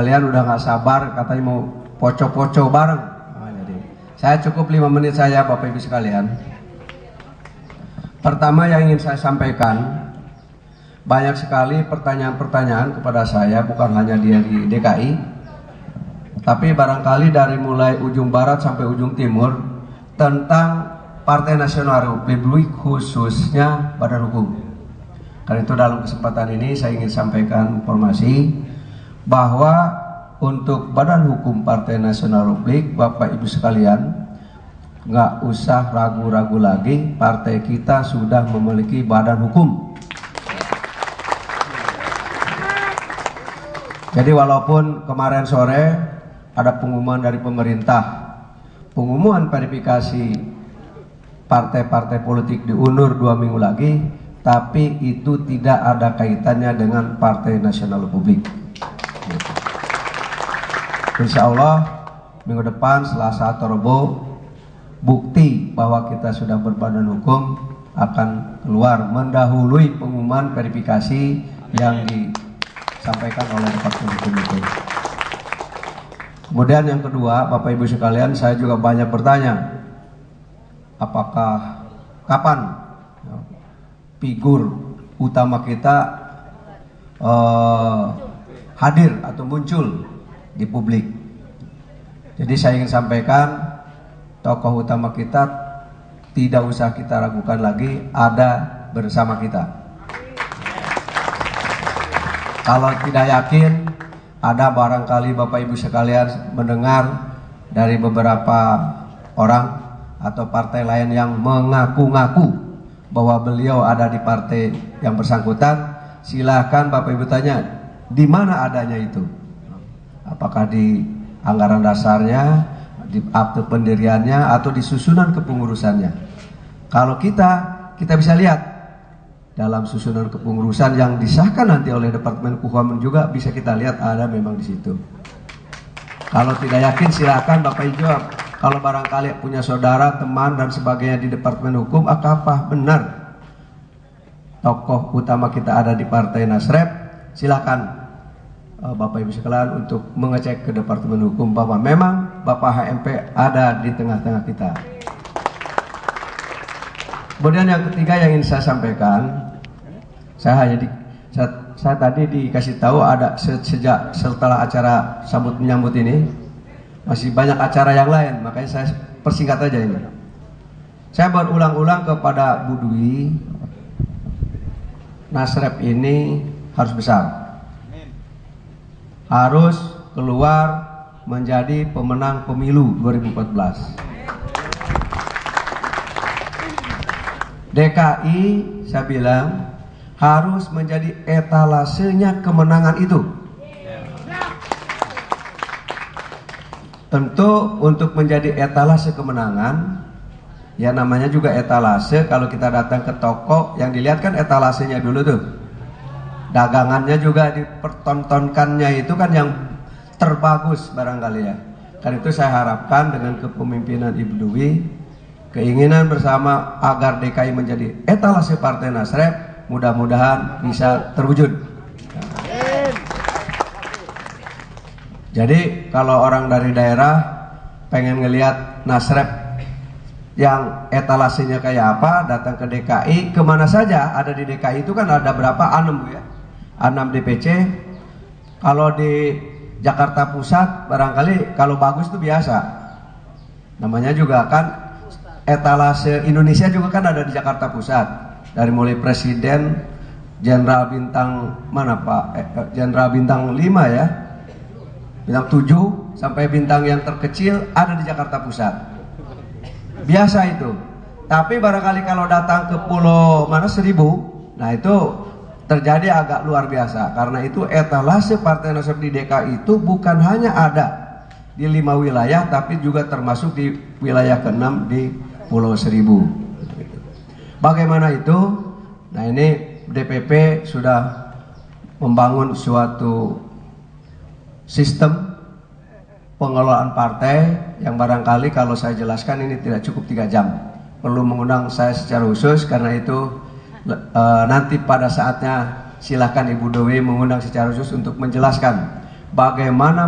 Kalian udah nggak sabar, katanya mau poco-poco bareng. Nah, jadi saya cukup 5 menit saya, Bapak Ibu sekalian. Pertama yang ingin saya sampaikan, banyak sekali pertanyaan-pertanyaan kepada saya, bukan hanya di DKI, tapi barangkali dari mulai ujung barat sampai ujung timur tentang Partai Nasional Republik, khususnya Badan Hukum. Karena itu dalam kesempatan ini saya ingin sampaikan informasi bahwa untuk Badan Hukum Partai Nasional Republik, Bapak Ibu sekalian, nggak usah ragu-ragu lagi, partai kita sudah memiliki badan hukum. Jadi walaupun kemarin sore ada pengumuman dari pemerintah, pengumuman verifikasi partai-partai politik diundur 2 minggu lagi, tapi itu tidak ada kaitannya dengan Partai Nasional Republik. Insya Allah minggu depan Selasa atau Rabu, bukti bahwa kita sudah berbadan hukum akan keluar mendahului pengumuman verifikasi yang disampaikan oleh Departemen Hukum itu. Kemudian yang kedua, Bapak Ibu sekalian, saya juga banyak bertanya, apakah kapan figur utama kita hadir atau muncul di publik. Jadi saya ingin sampaikan, tokoh utama kita tidak usah kita ragukan lagi, ada bersama kita. Kalau tidak yakin, ada barangkali Bapak Ibu sekalian mendengar dari beberapa orang atau partai lain yang mengaku-ngaku bahwa beliau ada di partai yang bersangkutan. Silahkan Bapak Ibu tanya, di mana adanya itu? Apakah di anggaran dasarnya, di akte pendiriannya, atau di susunan kepengurusannya? Kalau kita bisa lihat dalam susunan kepengurusan yang disahkan nanti oleh Departemen Hukum juga bisa kita lihat ada memang di situ. Kalau tidak yakin silahkan Bapak Ibu jawab. Kalau barangkali punya saudara, teman dan sebagainya di Departemen Hukum, apakah benar tokoh utama kita ada di Partai Nasrep? Silakan Bapak Ibu sekalian untuk mengecek ke Departemen Hukum bahwa memang Bapak HMP ada di tengah-tengah kita. Kemudian yang ketiga yang ingin saya sampaikan, saya tadi dikasih tahu ada sejak setelah acara sambut menyambut ini masih banyak acara yang lain, makanya saya persingkat aja ini. Saya berulang-ulang kepada Bu Dwi, Nasrep ini harus besar, harus keluar menjadi pemenang pemilu 2014. DKI saya bilang harus menjadi etalasenya kemenangan itu. Tentu untuk menjadi etalase kemenangan, ya namanya juga etalase. Kalau kita datang ke toko, yang dilihat kan etalasenya dulu tuh. Dagangannya juga dipertontonkannya itu kan yang terbagus barangkali ya. Karena itu saya harapkan dengan kepemimpinan Ibu Dwi, keinginan bersama agar DKI menjadi etalase Partai Nasrep, mudah-mudahan bisa terwujud. Jadi kalau orang dari daerah pengen ngelihat Nasrep yang etalasenya kayak apa, datang ke DKI, kemana saja ada di DKI itu kan ada berapa? 6 Bu ya, 6 DPC. Kalau di Jakarta Pusat barangkali kalau bagus itu biasa, namanya juga kan etalase Indonesia juga kan ada di Jakarta Pusat, dari mulai Presiden, Jenderal Bintang mana Pak? Jenderal Bintang 5 ya, Bintang 7 sampai bintang yang terkecil ada di Jakarta Pusat. Biasa itu. Tapi barangkali kalau datang ke Pulau mana Seribu, nah itu terjadi agak luar biasa. Karena itu etalase Partai Nasrep di DKI itu bukan hanya ada di 5 wilayah, tapi juga termasuk di wilayah ke-6 di Pulau Seribu. Bagaimana itu? Nah ini DPP sudah membangun suatu sistem pengelolaan partai yang barangkali kalau saya jelaskan ini tidak cukup 3 jam. Perlu mengundang saya secara khusus, karena itu nanti pada saatnya silahkan Ibu Dewi mengundang secara khusus untuk menjelaskan bagaimana